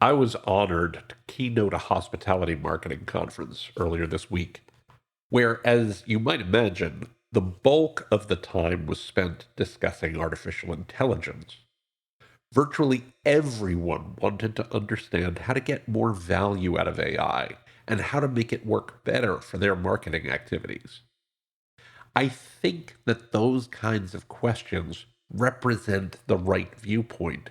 I was honored to keynote a hospitality marketing conference earlier this week, where, as you might imagine, the bulk of the time was spent discussing artificial intelligence. Virtually everyone wanted to understand how to get more value out of AI and how to make it work better for their marketing activities. I think that those kinds of questions represent the right viewpoint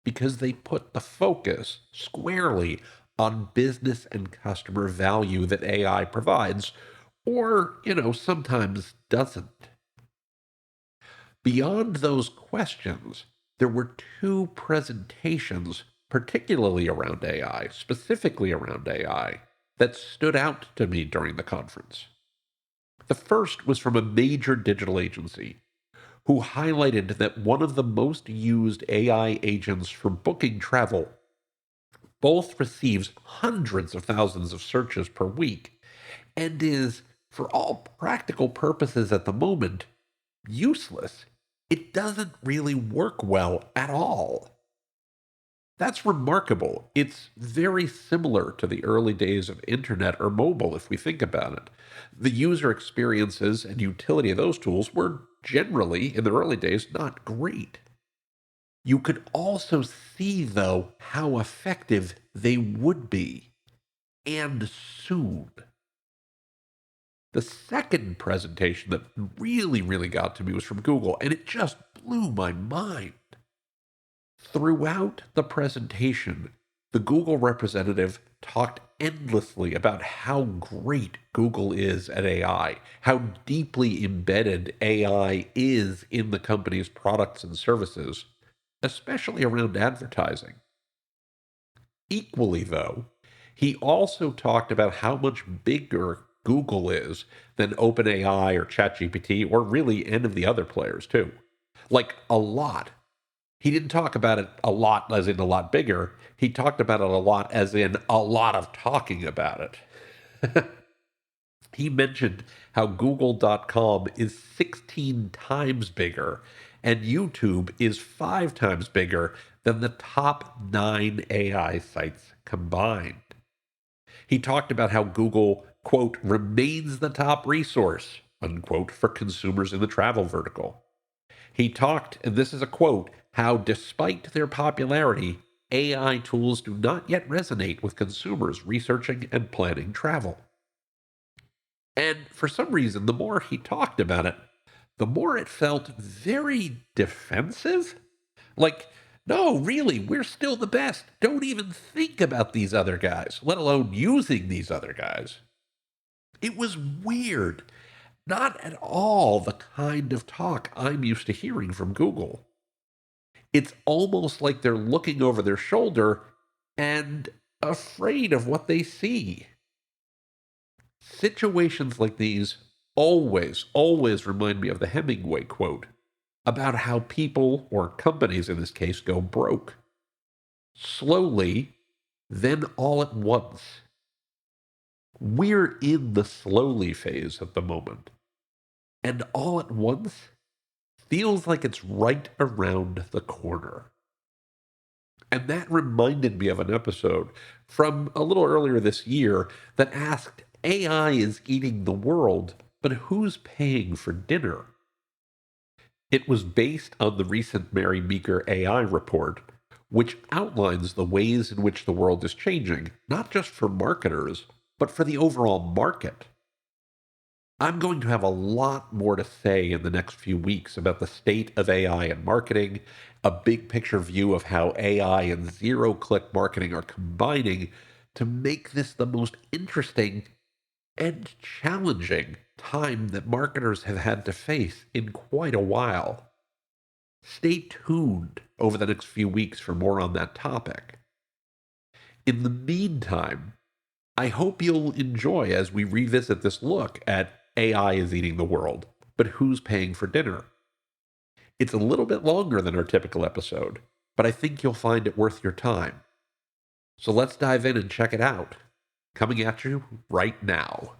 because they put the focus squarely on business and customer value that AI provides, or, sometimes doesn't. Beyond those questions, there were two presentations, particularly around AI, specifically around AI, that stood out to me during the conference. The first was from a major digital agency who highlighted that one of the most used AI agents for booking travel both receives hundreds of thousands of searches per week and is, for all practical purposes at the moment, useless. It doesn't really work well at all. That's remarkable. It's very similar to the early days of internet or mobile, if we think about it. The user experiences and utility of those tools were generally, in the early days, not great. You could also see, though, how effective they would be, and soon. The second presentation that really, really got to me was from Google, and it just blew my mind. Throughout the presentation, the Google representative talked endlessly about how great Google is at AI, how deeply embedded AI is in the company's products and services, especially around advertising. Equally, though, he also talked about how much bigger Google is than OpenAI or ChatGPT, or really any of the other players, too. Like, a lot. He didn't talk about it a lot as in a lot bigger. He talked about it a lot as in a lot of talking about it. He mentioned how Google.com is 16 times bigger and YouTube is 5 times bigger than the top 9 AI sites combined. He talked about how Google, quote, remains the top resource, unquote, for consumers in the travel vertical. He talked, and this is a quote, how despite their popularity, AI tools do not yet resonate with consumers researching and planning travel. And for some reason, the more he talked about it, the more it felt very defensive. Like, no, really, we're still the best. Don't even think about these other guys, let alone using these other guys. It was weird. Not at all the kind of talk I'm used to hearing from Google. It's almost like they're looking over their shoulder and afraid of what they see. Situations like these always remind me of the Hemingway quote about how people, or companies in this case, go broke. Slowly, then all at once. We're in the slowly phase at the moment. And all at once feels like it's right around the corner. And that reminded me of an episode from a little earlier this year that asked, AI is eating the world, but who's paying for dinner? It was based on the recent Mary Meeker AI report, which outlines the ways in which the world is changing, not just for marketers, but for the overall market. I'm going to have a lot more to say in the next few weeks about the state of AI in marketing, a big picture view of how AI and zero-click marketing are combining to make this the most interesting and challenging time that marketers have had to face in quite a while. Stay tuned over the next few weeks for more on that topic. In the meantime, I hope you'll enjoy as we revisit this look at AI is eating the world, but who's paying for dinner? It's a little bit longer than our typical episode, but I think you'll find it worth your time. So let's dive in and check it out. Coming at you right now.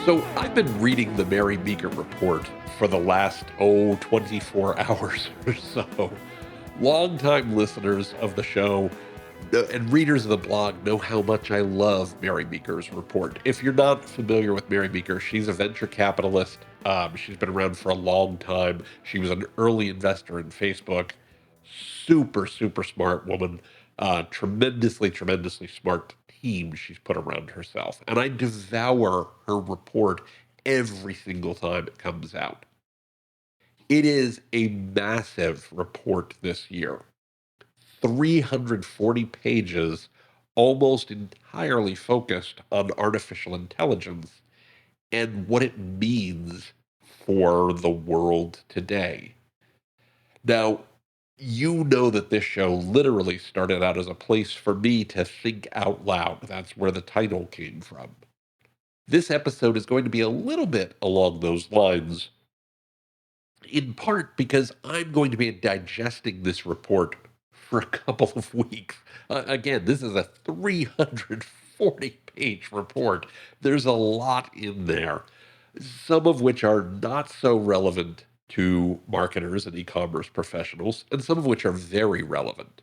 So I've been reading the Mary Meeker report for the last, 24 hours or so. Longtime listeners of the show and readers of the blog know how much I love Mary Meeker's report. If you're not familiar with Mary Meeker, she's a venture capitalist. She's been around for a long time. She was an early investor in Facebook. Super, super smart woman. Tremendously smart team she's put around herself. And I devour her report every single time it comes out. It is a massive report this year. 340 pages, almost entirely focused on artificial intelligence and what it means for the world today. Now, you know that this show literally started out as a place for me to think out loud. That's where the title came from. This episode is going to be a little bit along those lines, in part because I'm going to be digesting this report for a couple of weeks. Again, this is a 340-page report. There's a lot in there, some of which are not so relevant to marketers and e-commerce professionals, and some of which are very relevant.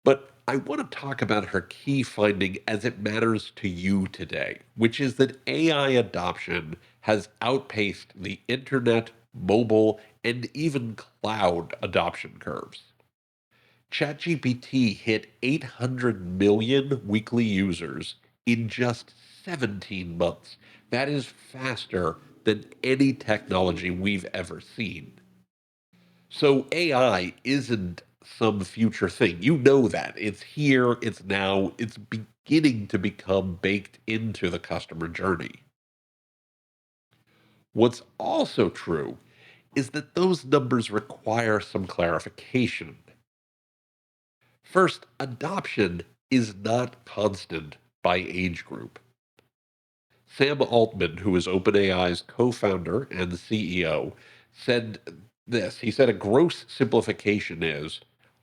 But I want to talk about her key finding as it matters to you today, which is that AI adoption has outpaced the internet, mobile, and even cloud adoption curves. ChatGPT hit 800 million weekly users in just 17 months. That is faster than any technology we've ever seen. So AI isn't some future thing. You know that. It's here, it's now, it's beginning to become baked into the customer journey. What's also true is that those numbers require some clarification. First, adoption is not constant by age group. Sam Altman, who is OpenAI's co founder and the CEO, said this. He said a gross simplification is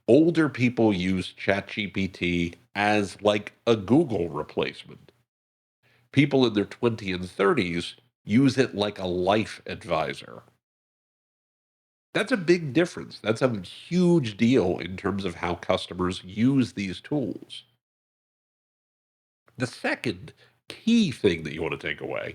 older people use ChatGPT as like a Google replacement. People in their 20s and 30s use it like a life advisor. That's a big difference. That's a huge deal in terms of how customers use these tools. The second key thing that you want to take away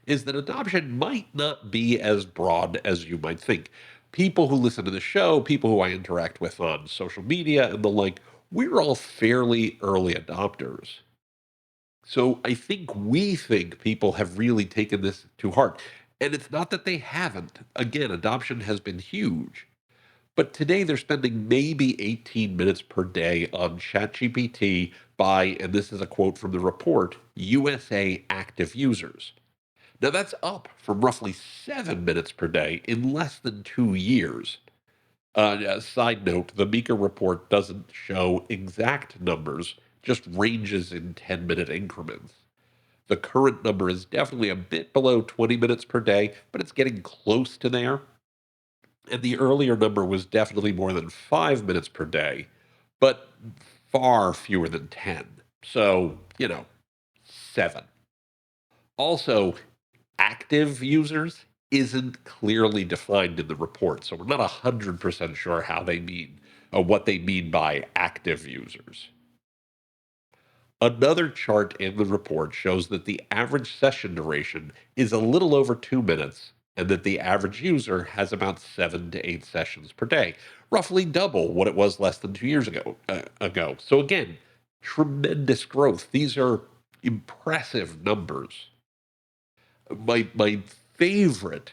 is that adoption might not be as broad as you might think. People who listen to the show, people who I interact with on social media and the like, we're all fairly early adopters. So I think we think people have really taken this to heart. And it's not that they haven't. Again, adoption has been huge. But today they're spending maybe 18 minutes per day on ChatGPT by, and this is a quote from the report, USA active users. Now that's up from roughly 7 minutes per day in less than 2 years. Side note, the Meeker report doesn't show exact numbers, just ranges in 10-minute increments. The current number is definitely a bit below 20 minutes per day, but it's getting close to there. And the earlier number was definitely more than 5 minutes per day, but far fewer than 10. So, 7. Also, active users isn't clearly defined in the report, so we're not 100% sure how they mean, what they mean by active users. Another chart in the report shows that the average session duration is a little over 2 minutes, and that the average user has about 7 to 8 sessions per day, roughly double what it was less than 2 years ago. So again, tremendous growth. These are impressive numbers. My favorite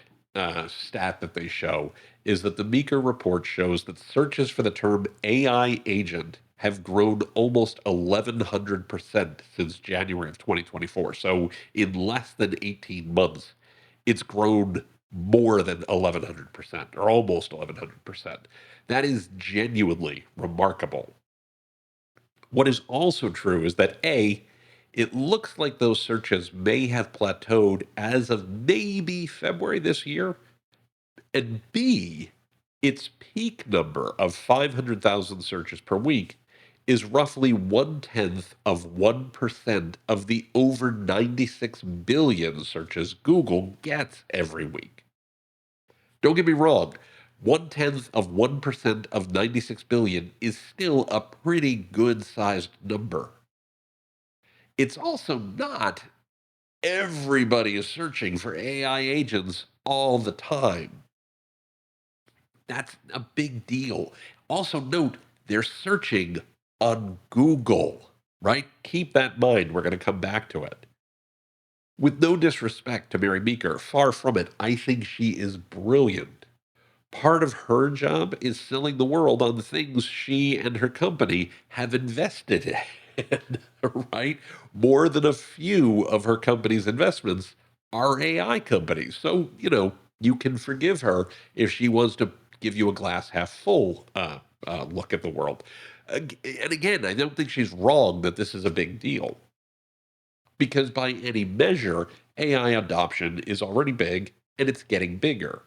stat that they show is that the Meeker report shows that searches for the term AI agent have grown almost 1,100% since January of 2024. So in less than 18 months, it's grown more than 1,100% or almost 1,100%. That is genuinely remarkable. What is also true is that A, it looks like those searches may have plateaued as of maybe February this year. And B, its peak number of 500,000 searches per week is roughly 1/10 of 1% of the over 96 billion searches Google gets every week. Don't get me wrong, 0.1% of 96 billion is still a pretty good sized number. It's also not everybody is searching for AI agents all the time. That's a big deal. Also, note they're searching on Google, right? Keep that in mind. We're going to come back to it. With no disrespect to Mary Meeker, far from it, I think she is brilliant. Part of her job is selling the world on the things she and her company have invested in, right? More than a few of her company's investments are AI companies. So, you can forgive her if she wants to give you a glass half full look at the world. And again, I don't think she's wrong that this is a big deal because by any measure, AI adoption is already big and it's getting bigger.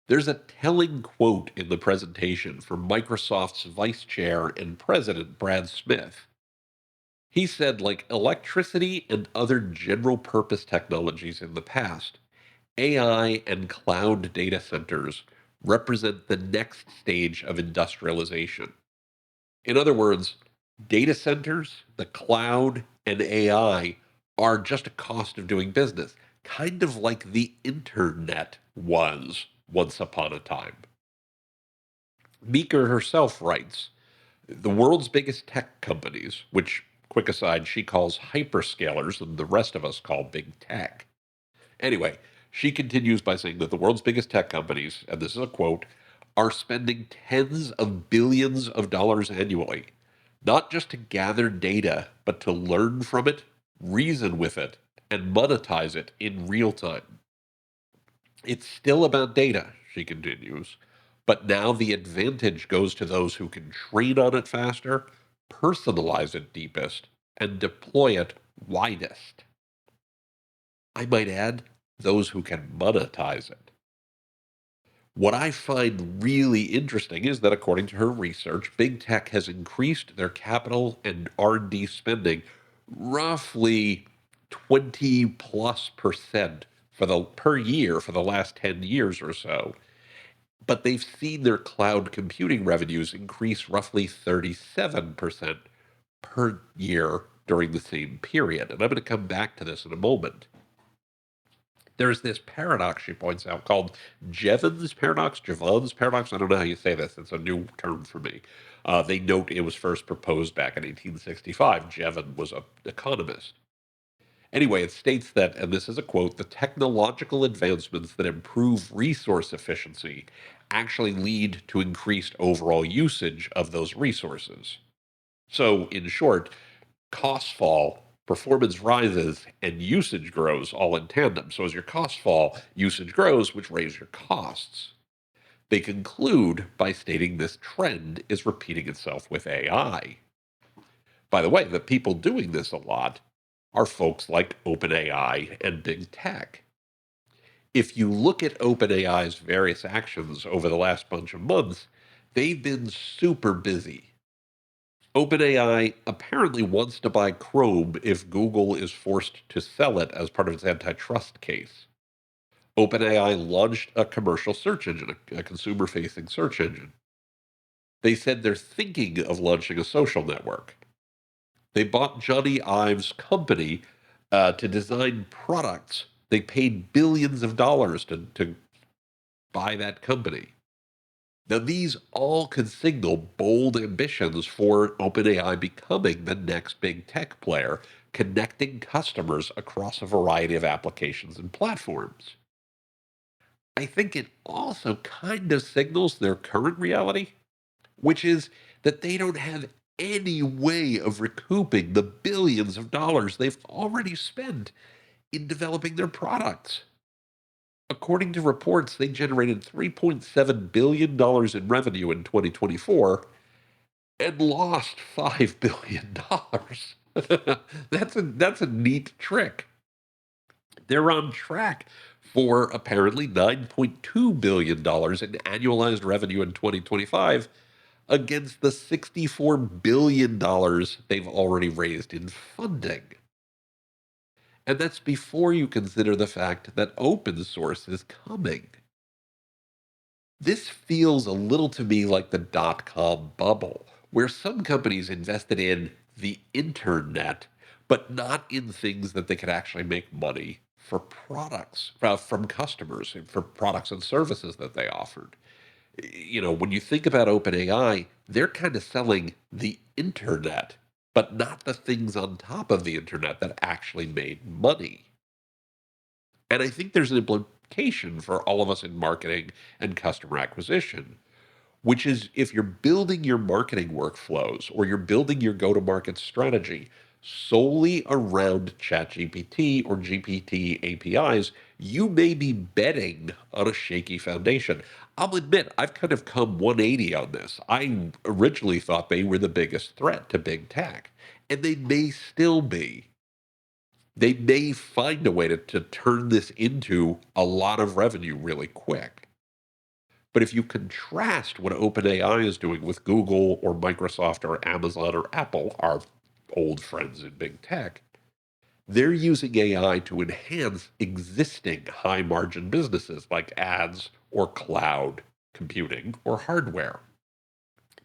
There's a telling quote in the presentation from Microsoft's vice chair and president, Brad Smith. He said, like electricity and other general purpose technologies in the past, AI and cloud data centers represent the next stage of industrialization. In other words, data centers, the cloud, and AI are just a cost of doing business, kind of like the internet was once upon a time. Meeker herself writes the world's biggest tech companies, which, quick aside, she calls hyperscalers and the rest of us call big tech. Anyway, she continues by saying that the world's biggest tech companies, and this is a quote, are spending tens of billions of dollars annually, not just to gather data, but to learn from it, reason with it, and monetize it in real time. It's still about data, she continues, but now the advantage goes to those who can train on it faster, personalize it deepest, and deploy it widest. I might add, those who can monetize it. What I find really interesting is that according to her research, big tech has increased their capital and R&D spending roughly 20 plus percent for the per year for the last 10 years or so. But they've seen their cloud computing revenues increase roughly 37% per year during the same period. And I'm going to come back to this in a moment. There's this paradox she points out called Jevons paradox, Jevons paradox. I don't know how you say this. It's a new term for me. They note it was first proposed back in 1865. Jevon was an economist. Anyway, it states that, and this is a quote, the technological advancements that improve resource efficiency actually lead to increased overall usage of those resources. So, in short, costs fall, performance rises, and usage grows all in tandem. So as your costs fall, usage grows, which raises your costs. They conclude by stating this trend is repeating itself with AI. By the way, the people doing this a lot are folks like OpenAI and big tech. If you look at OpenAI's various actions over the last bunch of months, they've been super busy. OpenAI apparently wants to buy Chrome if Google is forced to sell it as part of its antitrust case. OpenAI launched a commercial search engine, a consumer facing search engine. They said they're thinking of launching a social network. They bought Johnny Ive's company to design products. They paid billions of dollars to buy that company. Now, these all could signal bold ambitions for OpenAI becoming the next big tech player, connecting customers across a variety of applications and platforms. I think it also kind of signals their current reality, which is that they don't have any way of recouping the billions of dollars they've already spent in developing their products. According to reports, they generated $3.7 billion in revenue in 2024 and lost $5 billion. That's a neat trick. They're on track for apparently $9.2 billion in annualized revenue in 2025 against the $64 billion they've already raised in funding. And that's before you consider the fact that open source is coming. This feels a little to me like the dot-com bubble, where some companies invested in the internet, but not in things that they could actually make money for products from customers and for products and services that they offered. When you think about OpenAI, they're kind of selling the internet, but not the things on top of the internet that actually made money. And I think there's an implication for all of us in marketing and customer acquisition, which is if you're building your marketing workflows or you're building your go to market strategy solely around ChatGPT or GPT APIs, you may be betting on a shaky foundation. I'll admit, I've kind of come 180 on this. I originally thought they were the biggest threat to big tech, and they may still be. They may find a way to turn this into a lot of revenue really quick. But if you contrast what OpenAI is doing with Google or Microsoft or Amazon or Apple, our old friends in big tech, they're using AI to enhance existing high margin businesses like ads or cloud computing or hardware.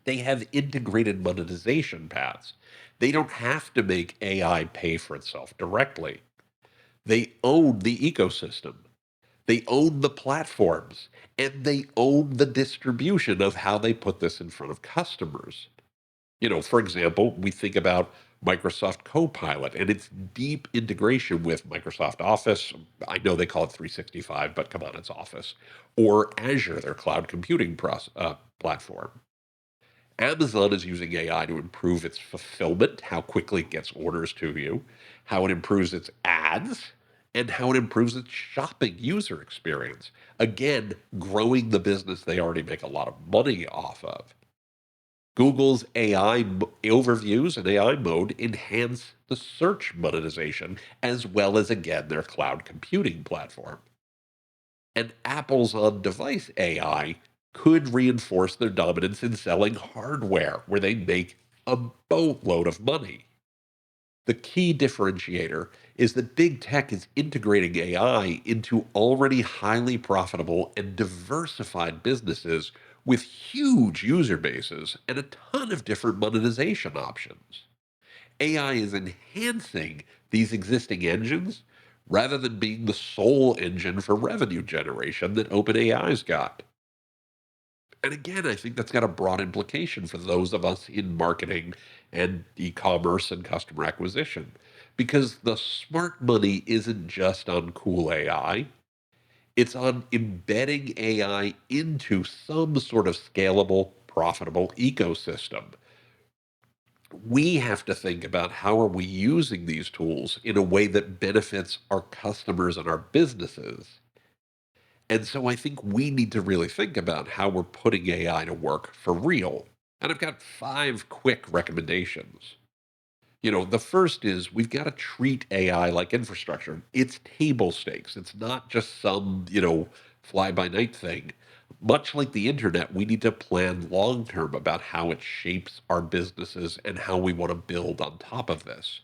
They have integrated monetization paths. They don't have to make AI pay for itself directly. They own the ecosystem. They own the platforms, and they own the distribution of how they put this in front of customers. For example, we think about Microsoft Copilot and its deep integration with Microsoft Office. I know they call it 365, but come on, it's Office. Or Azure, their cloud computing platform. Amazon is using AI to improve its fulfillment, how quickly it gets orders to you, how it improves its ads, and how it improves its shopping user experience. Again, growing the business they already make a lot of money off of. Google's AI overviews and AI mode enhance the search monetization, as well as, again, their cloud computing platform. And Apple's on device AI could reinforce their dominance in selling hardware, where they make a boatload of money. The key differentiator is that big tech is integrating AI into already highly profitable and diversified businesses with huge user bases and a ton of different monetization options. AI is enhancing these existing engines rather than being the sole engine for revenue generation that OpenAI's got. And again, I think that's got a broad implication for those of us in marketing and e-commerce and customer acquisition. Because the smart money isn't just on cool AI, it's on embedding AI into some sort of scalable, profitable ecosystem. We have to think about how are we using these tools in a way that benefits our customers and our businesses. And so I think we need to really think about how we're putting AI to work for real. And I've got 5 quick recommendations. The first is we've got to treat AI like infrastructure. It's table stakes. It's not just some, fly by night thing. Much like the internet, we need to plan long term about how it shapes our businesses and how we want to build on top of this.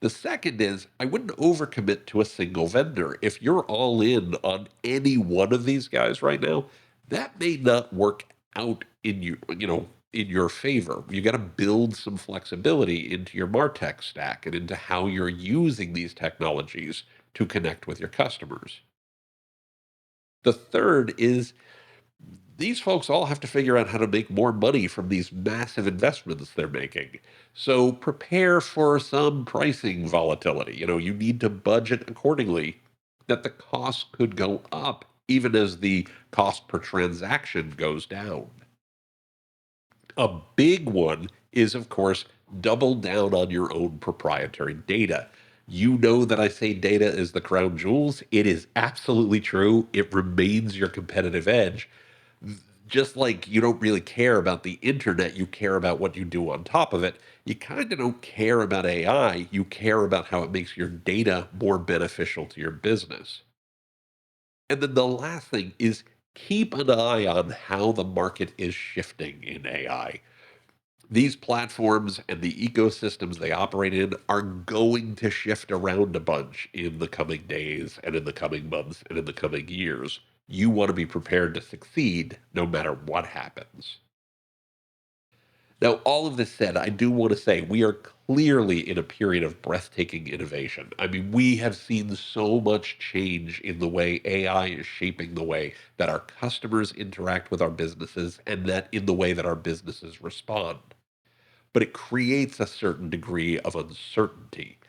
The second is I wouldn't overcommit to a single vendor. If you're all in on any one of these guys right now, that may not work out in your favor. You got to build some flexibility into your MarTech stack and into how you're using these technologies to connect with your customers. The third is these folks all have to figure out how to make more money from these massive investments they're making. So prepare for some pricing volatility. You need to budget accordingly that the cost could go up even as the cost per transaction goes down. A big one is, of course, double down on your own proprietary data. You know that I say data is the crown jewels. It is absolutely true. It remains your competitive edge. Just like you don't really care about the internet, you care about what you do on top of it. You kind of don't care about AI. You care about how it makes your data more beneficial to your business. And then the last thing is keep an eye on how the market is shifting in AI. These platforms and the ecosystems they operate in are going to shift around a bunch in the coming days and in the coming months and in the coming years. You want to be prepared to succeed no matter what happens. Now, all of this said, I do want to say we are clearly in a period of breathtaking innovation. I mean, we have seen so much change in the way AI is shaping the way that our customers interact with our businesses and that in the way that our businesses respond. But it creates a certain degree of uncertainty.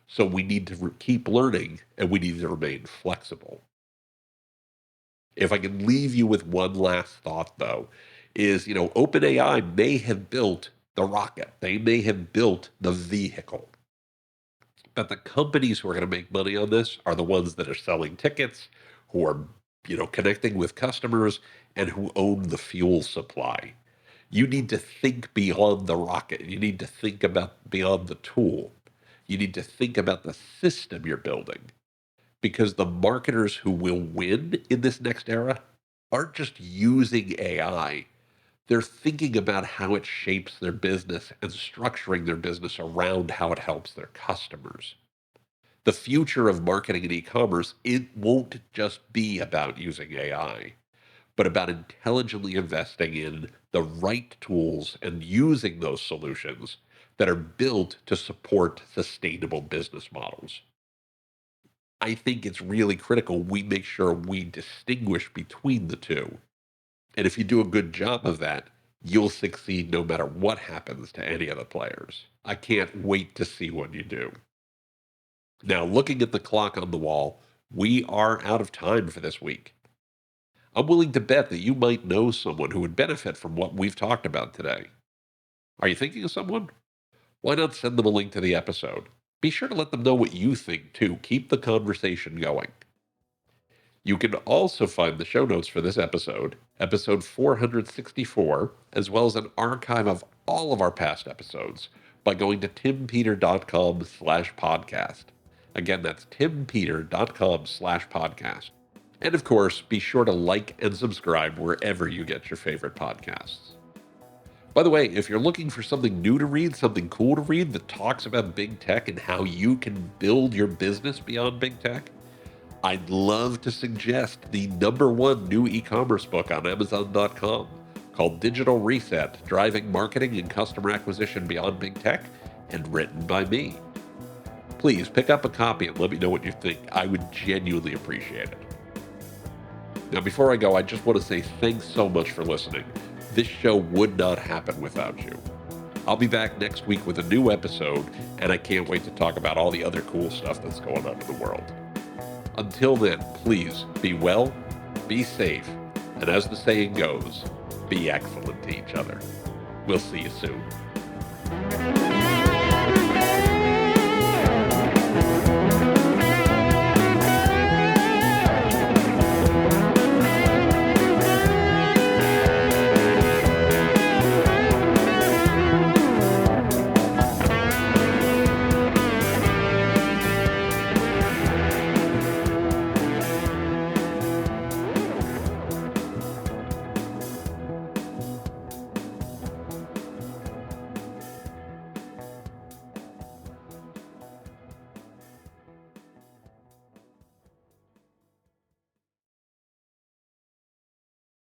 So we need to keep learning and we need to remain flexible. If I can leave you with one last thought, though, is OpenAI may have built the rocket, they may have built the vehicle, but the companies who are going to make money on this are the ones that are selling tickets, who are connecting with customers, and who own the fuel supply. You need to think beyond the rocket. You need to think about beyond the tool. You need to think about the system you're building because the marketers who will win in this next era aren't just using AI. They're thinking about how it shapes their business and structuring their business around how it helps their customers. The future of marketing and e-commerce, it won't just be about using AI, but about intelligently investing in the right tools and using those solutions that are built to support sustainable business models. I think it's really critical we make sure we distinguish between the two. And if you do a good job of that, you'll succeed no matter what happens to any of the players. I can't wait to see what you do. Now, looking at the clock on the wall, we are out of time for this week. I'm willing to bet that you might know someone who would benefit from what we've talked about today. Are you thinking of someone? Why not send them a link to the episode? Be sure to let them know what you think, too. Keep the conversation going. You can also find the show notes for this episode 464, as well as an archive of all of our past episodes by going to timpeter.com/podcast. Again, that's timpeter.com/podcast. And of course, be sure to like and subscribe wherever you get your favorite podcasts. By the way, if you're looking for something new to read, something cool to read that talks about big tech and how you can build your business beyond big tech, I'd love to suggest the #1 new e-commerce book on Amazon.com called Digital Reset, Driving Marketing and Customer Acquisition Beyond Big Tech, and written by me. Please pick up a copy and let me know what you think. I would genuinely appreciate it. Now, before I go, I just want to say thanks so much for listening. This show would not happen without you. I'll be back next week with a new episode, and I can't wait to talk about all the other cool stuff that's going on in the world. Until then, please be well, be safe, and as the saying goes, be excellent to each other. We'll see you soon.